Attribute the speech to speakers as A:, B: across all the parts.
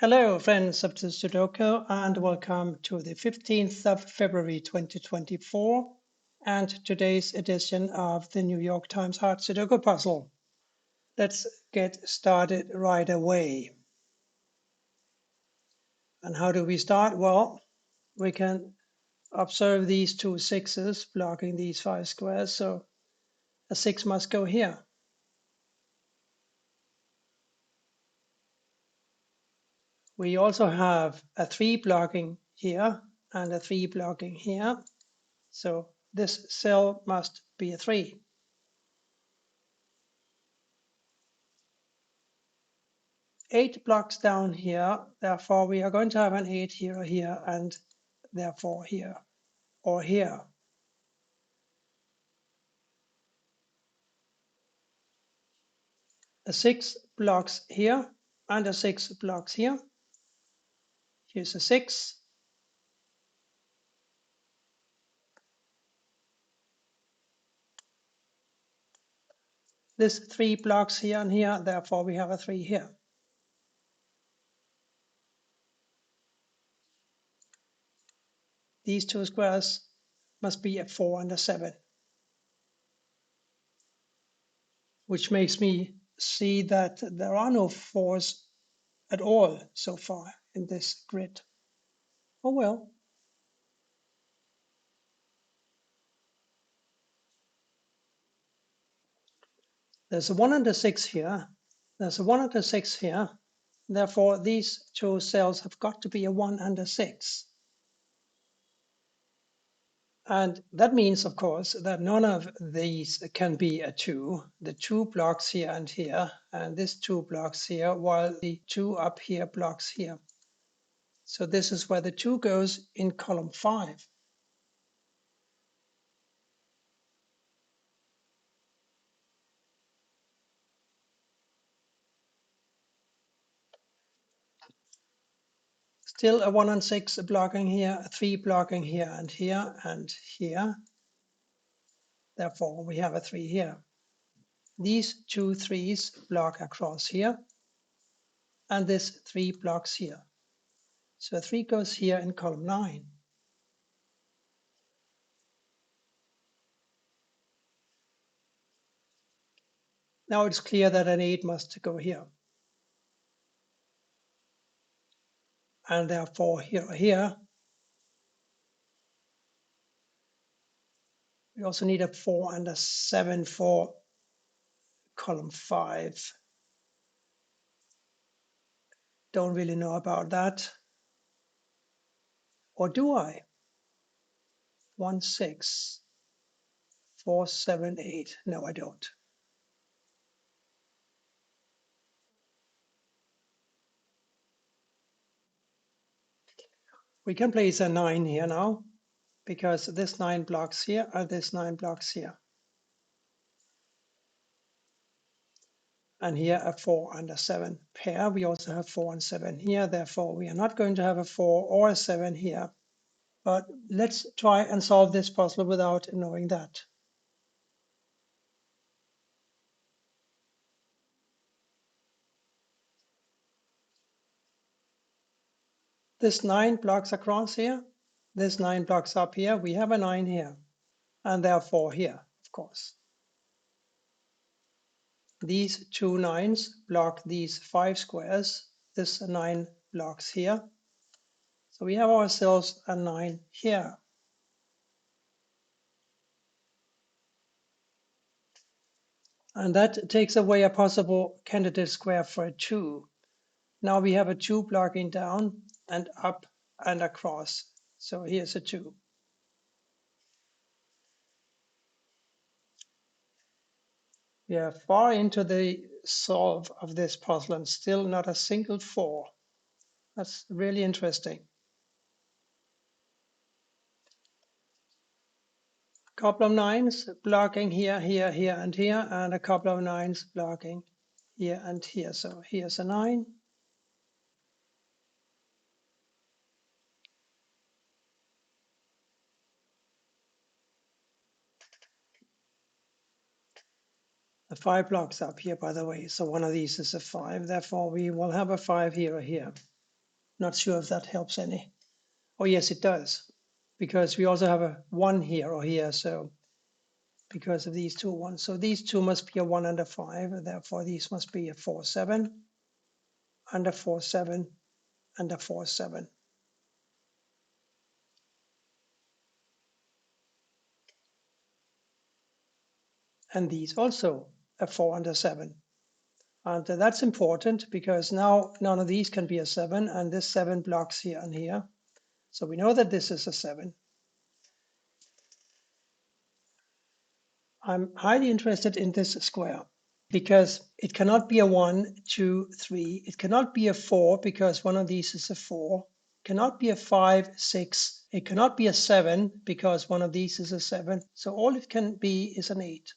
A: Hello, friends of the Sudoku, and welcome to the 15th of February 2024 and today's edition of the New York Times Hard Sudoku puzzle. Let's get started right away. And how do we start? Well, we can observe these two sixes blocking these five squares, so a six must go here. We also have a three blocking here and a three blocking here. So this cell must be a 3. 8 blocks down here, therefore we are going to have an 8 here or here, and therefore here or here. A 6 blocks here and a 6 blocks here. Here's a 6. This 3 blocks here and here, therefore we have a 3 here. These two squares must be a 4 and a 7, which makes me see that there are no 4s at all so far in this grid. Oh well. There's a 1 and a 6 here. There's a 1 and a 6 here. Therefore, these two cells have got to be a 1 and a 6. And that means, of course, that none of these can be a 2. The 2 blocks here and this 2 blocks here, while the 2 up here blocks here. So this is where the 2 goes in column 5. Still a 1 and 6 blocking here, a 3 blocking here and here and here. Therefore, we have a 3 here. These two 3s block across here, and this 3 blocks here. So 3 goes here in column 9. Now it's clear that an 8 must go here. And therefore here, we also need a 4 and a 7 for column 5. Don't really know about that. Or do I? 1, 6, 4, 7, 8. No, I don't. We can place a 9 here now, because this 9 blocks here and this 9 blocks here. And here a 4 and a 7 pair. We also have 4 and 7 here. Therefore, we are not going to have a 4 or a 7 here. But let's try and solve this puzzle without knowing that. This 9 blocks across here. This 9 blocks up here. We have a 9 here. And therefore here, of course. These two 9s block these 5 squares. This 9 blocks here. So we have ourselves a 9 here. And that takes away a possible candidate square for a 2. Now we have a 2 blocking down and up and across. So here's a 2. We are far into the solve of this puzzle and still not a single 4. That's really interesting. A couple of 9s blocking here, here, here, and here, and a couple of 9s blocking here and here. So here's a 9. The 5 blocks up here, by the way. So one of these is a 5. Therefore, we will have a 5 here or here. Not sure if that helps any. Oh, yes, it does, because we also have a 1 here or here, so because of these two ones. So these two must be a 1 and a 5, and therefore these must be a 4, 7, and a 4, 7, and a 4, 7. And these also a 4 and a 7. And that's important because now none of these can be a 7, and this 7 blocks here and here. So we know that this is a 7. I'm highly interested in this square because it cannot be a 1, 2, 3. It cannot be a 4 because one of these is a 4. It cannot be a 5, 6. It cannot be a 7 because one of these is a 7. So all it can be is an 8.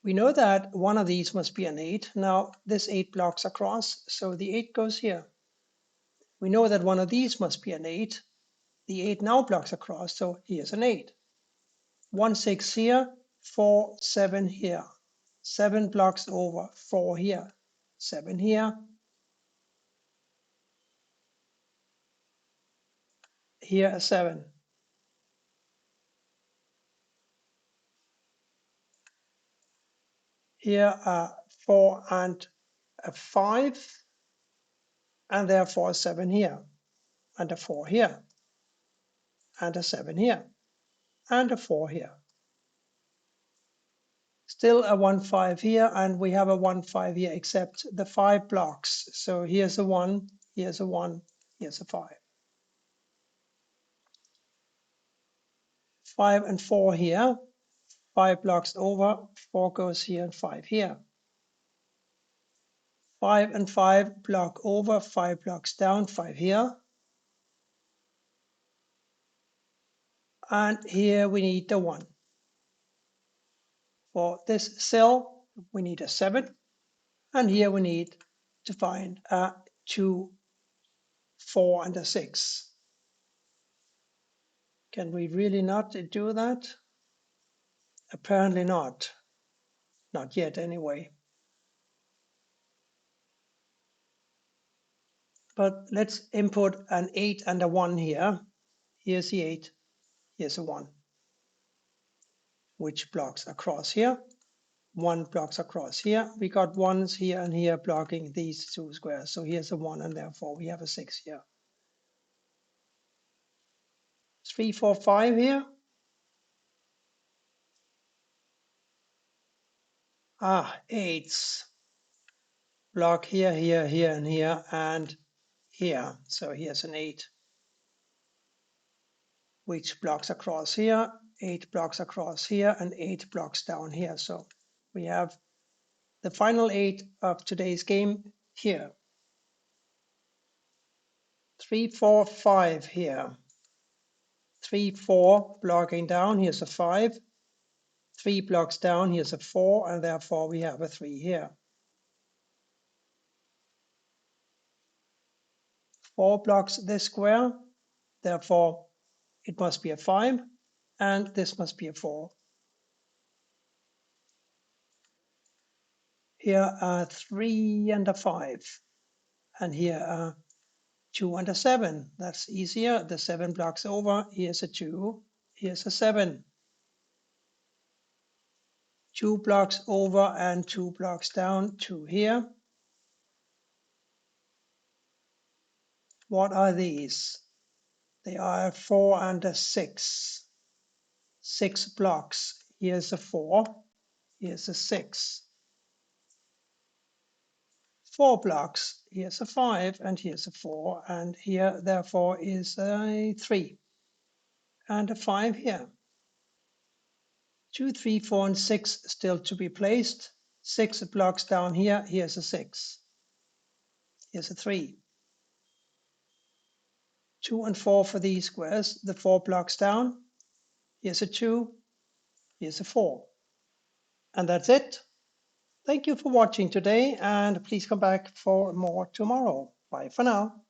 A: We know that one of these must be an 8. Now this 8 blocks across, so the 8 goes here. We know that one of these must be an 8. The 8 now blocks across, so here's an 8. 1, 6 here, 4, 7 here. 7 blocks over, 4 here, 7 here. Here a 7. Here a 4 and a 5, and therefore a 7 here, and a 4 here, and a 7 here, and a 4 here. Still a 1, 5 here, and we have a 1, 5 here, except the 5 blocks. So here's a 1, here's a 1, here's a 5. 5 and 4 here, 5 blocks over, 4 goes here, and 5 here. 5 and 5 block over, 5 blocks down, 5 here. And here we need the 1. For this cell, we need a 7. And here we need to find a 2, 4, and a 6. Can we really not do that? Apparently not. Not yet, anyway. But let's input an 8 and a 1 here. Here's the 8. Here's a 1, which blocks across here. 1 blocks across here. We got 1s here and here blocking these two squares. So here's a 1, and therefore we have a 6 here. 3, 4, 5 here. 8s. Block here, here, here, and here, and here. So here's an 8, which blocks across here. 8 blocks across here, and 8 blocks down here. So we have the final 8 of today's game here. 3, 4, 5 here. 3, 4 blocking down. Here's a 5. 3 blocks down. Here's a 4, and therefore we have a 3 here. 4 blocks this square. Therefore, it must be a 5, and this must be a 4. Here are 3 and a 5, and here are 2 and a 7. That's easier. The 7 blocks over. Here's a 2. Here's a 7. 2 blocks over and 2 blocks down. 2 here. What are these? They are a 4 and a 6. 6 blocks. Here's a 4. Here's a 6. 4 blocks. Here's a 5, and here's a 4, and here therefore is a 3 and a 5 here. 2, 3, 4, and 6 still to be placed. 6 blocks down here. Here's a 6. Here's a 3. 2 and 4 for these squares. The 4 blocks down. Here's a 2. Here's a 4. And that's it. Thank you for watching today, and please come back for more tomorrow. Bye for now.